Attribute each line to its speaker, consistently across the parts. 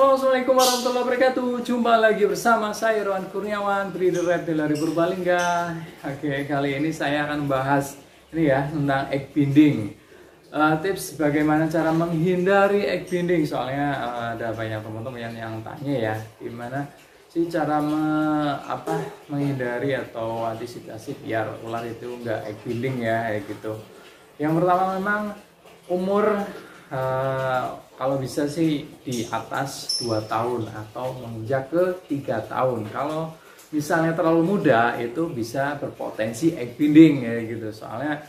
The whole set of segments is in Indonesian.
Speaker 1: Halo, assalamualaikum warahmatullahi wabarakatuh. Jumpa lagi bersama saya Rohan Kurniawan, breeder reptil dari Purbalingga. Oke, kali ini saya akan membahas ini ya tentang egg binding. Tips bagaimana cara menghindari egg binding. Soalnya ada banyak teman-teman yang tanya ya, gimana sih cara menghindari atau antisipasi biar ular itu nggak egg binding ya, kayak gitu. Yang pertama memang umur. Kalau bisa sih di atas 2 tahun atau menginjak ke 3 tahun. Kalau misalnya terlalu muda itu bisa berpotensi egg binding ya gitu. Soalnya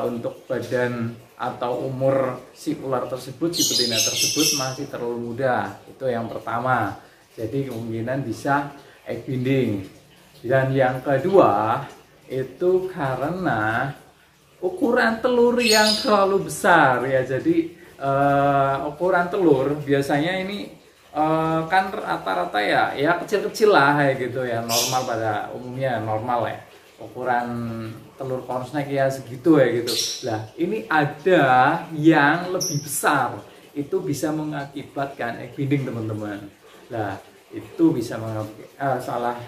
Speaker 1: untuk badan atau umur si ular tersebut, si betina tersebut masih terlalu muda. Itu yang pertama. Jadi kemungkinan bisa egg binding. Dan yang kedua itu karena ukuran telur yang terlalu besar ya. Jadi ukuran telur biasanya ini kan rata-rata ya kecil-kecil lah kayak gitu ya, normal pada umumnya normal ya, ukuran telur cornsnake ya segitu ya gitu. Lah ini ada yang lebih besar, itu bisa mengakibatkan egg binding teman-teman. Lah itu bisa salah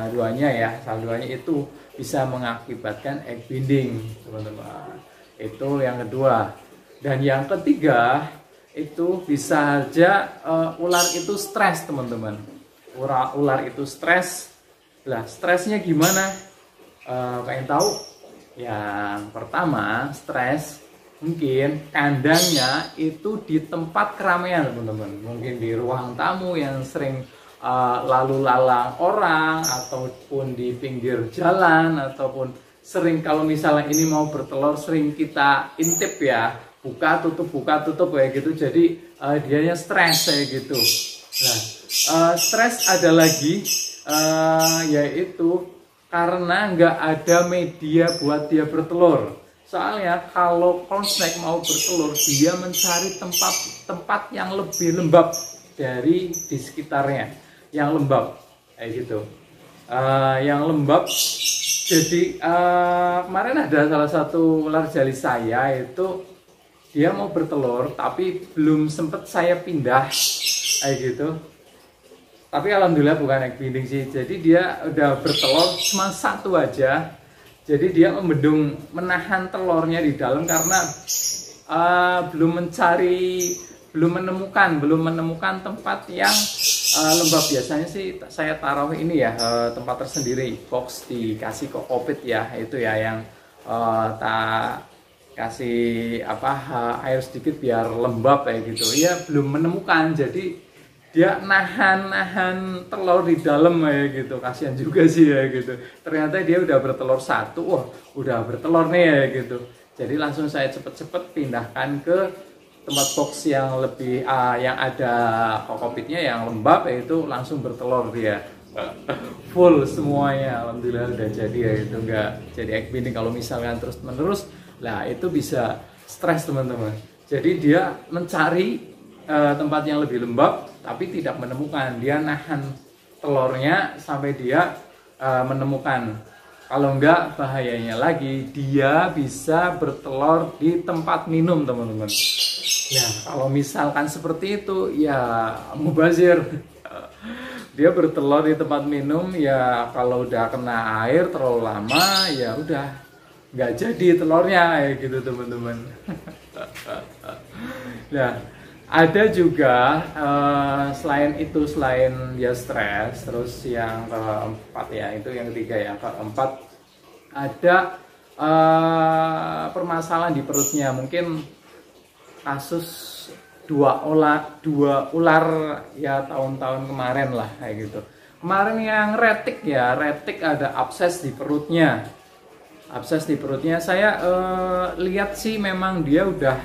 Speaker 1: duanya itu bisa mengakibatkan egg binding teman-teman. Itu yang kedua. Dan yang ketiga itu bisa saja ular itu stres teman-teman. Ular itu stres. Lah stresnya gimana? Pengen tahu? Yang pertama stres mungkin kandangnya itu di tempat keramaian teman-teman. Mungkin di ruang tamu yang sering lalu lalang orang, ataupun di pinggir jalan, ataupun sering kalau misalnya ini mau bertelur sering kita intip ya, buka tutup kayak gitu. Jadi dianya stres kayak gitu. Nah stres ada lagi yaitu karena nggak ada media buat dia bertelur. Soalnya kalau cornsnake mau bertelur, dia mencari tempat yang lebih lembab dari di sekitarnya, yang lembab kayak gitu, yang lembab. Jadi kemarin ada salah satu ular jali saya itu dia mau bertelur tapi belum sempet saya pindah kayak gitu. Tapi alhamdulillah bukan egg binding sih. Jadi dia udah bertelur cuma satu aja. Jadi dia menahan telurnya di dalam karena belum menemukan tempat yang lembab. Biasanya sih saya taruh ini ya, tempat tersendiri, box dikasih kokopit ya, itu ya yang tak kasih air sedikit biar lembab kayak gitu. Iya belum menemukan, jadi dia nahan telur di dalam kayak gitu. Kasihan juga sih ya gitu. Ternyata dia udah bertelur satu, wah udah bertelur nih ya gitu. Jadi langsung saya cepet-cepet pindahkan ke tempat box yang lebih yang ada kokopitnya yang lembab, yaitu langsung bertelur dia. Full semuanya, alhamdulillah udah jadi ya, itu nggak jadi egg binding. Kalau misalkan terus menerus, lah itu bisa stres teman-teman. Jadi dia mencari tempat yang lebih lembab tapi tidak menemukan. Dia nahan telurnya sampai dia menemukan. Kalau enggak, bahayanya lagi dia bisa bertelur di tempat minum teman-teman. Ya kalau misalkan seperti itu ya mubazir. Dia bertelur di tempat minum ya, kalau udah kena air terlalu lama ya udah nggak jadi telurnya kayak gitu teman-teman. Nah ada juga selain dia stres, terus yang keempat ya, itu yang ketiga ya, keempat ada permasalahan di perutnya. Mungkin kasus dua ular ya tahun-tahun kemarin lah kayak gitu. Kemarin yang retik ada abses di perutnya. Saya lihat sih memang dia udah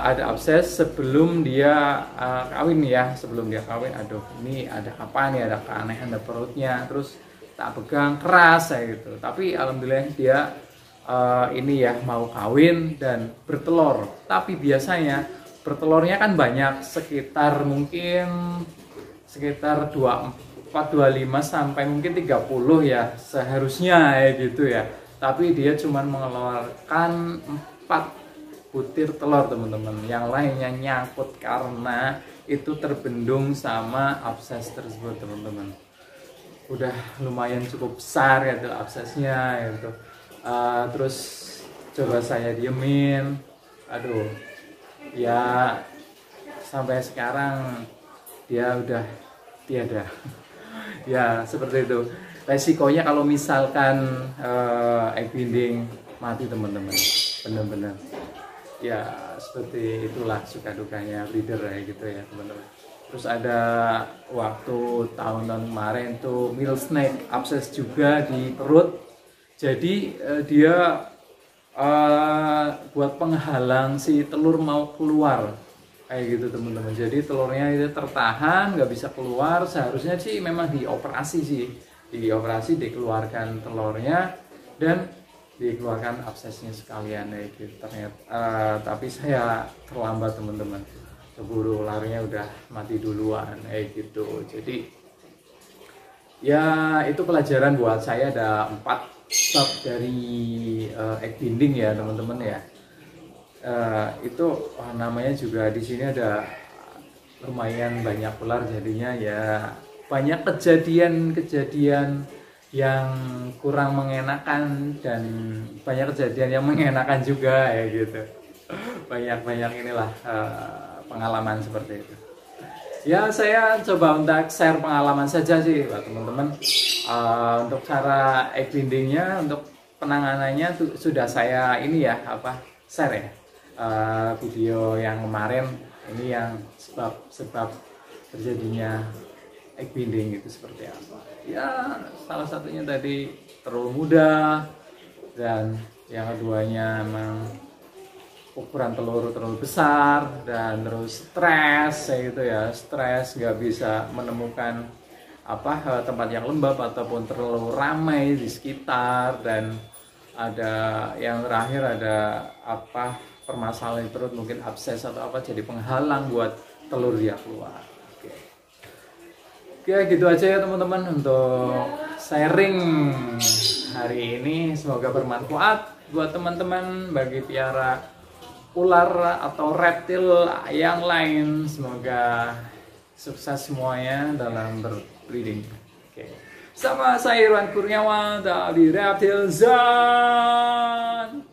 Speaker 1: ada abses sebelum dia kawin ya. Sebelum dia kawin, aduh ini ada apa nih, ada keanehan di perutnya. Terus tak pegang keras kayak gitu. Tapi alhamdulillah dia ini ya mau kawin dan bertelur. Tapi biasanya bertelurnya kan banyak, sekitar 24, 25 sampai mungkin 30 ya seharusnya ya gitu ya. Tapi dia cuma mengeluarkan 4 butir telur teman-teman. Yang lainnya nyangkut karena itu terbendung sama abses tersebut teman-teman. Udah lumayan cukup besar ya tuh absesnya itu. Terus coba saya diemin, aduh ya sampai sekarang dia udah tiada. Ya seperti itu resikonya kalau misalkan egg binding mati teman-teman, bener-bener ya seperti itulah suka dukanya breeder ya gitu ya teman-teman. Terus ada waktu tahun-tahun kemarin tuh mill snake abses juga di perut, jadi dia buat penghalang si telur mau keluar kayak gitu teman-teman. Jadi telurnya itu tertahan nggak bisa keluar, seharusnya sih memang dioperasi sih, dioperasi dikeluarkan telurnya dan dikeluarkan absesnya sekalian ya gitu. Ternyata tapi saya terlambat teman-teman, keburu larinya udah mati duluan kayak gitu. Jadi ya itu pelajaran buat saya, ada 4 step dari egg binding ya teman-teman ya. Itu namanya juga di sini ada lumayan banyak ular, jadinya ya banyak kejadian-kejadian yang kurang mengenakan dan banyak kejadian yang mengenakan juga ya gitu. Banyak inilah pengalaman seperti itu. Ya saya coba untuk share pengalaman saja sih buat teman-teman. Untuk cara egg bindingnya, untuk penanganannya sudah saya ini ya share ya. Video yang kemarin ini yang sebab terjadinya egg binding itu seperti apa. Ya salah satunya tadi terlalu muda, dan yang keduanya emang ukuran telur terlalu besar, dan terus stres kayak gitu ya, stres nggak bisa menemukan tempat yang lembab ataupun terlalu ramai di sekitar, dan ada yang terakhir ada permasalahan perut, mungkin abses atau jadi penghalang buat telur dia keluar. Oke, gitu aja ya teman-teman untuk sharing hari ini, semoga bermanfaat buat teman-teman bagi piara ular atau reptil yang lain. Semoga sukses semuanya dalam berbreeding. Oke. Sama saya Irwan Kurniawan dari Reptil Zone.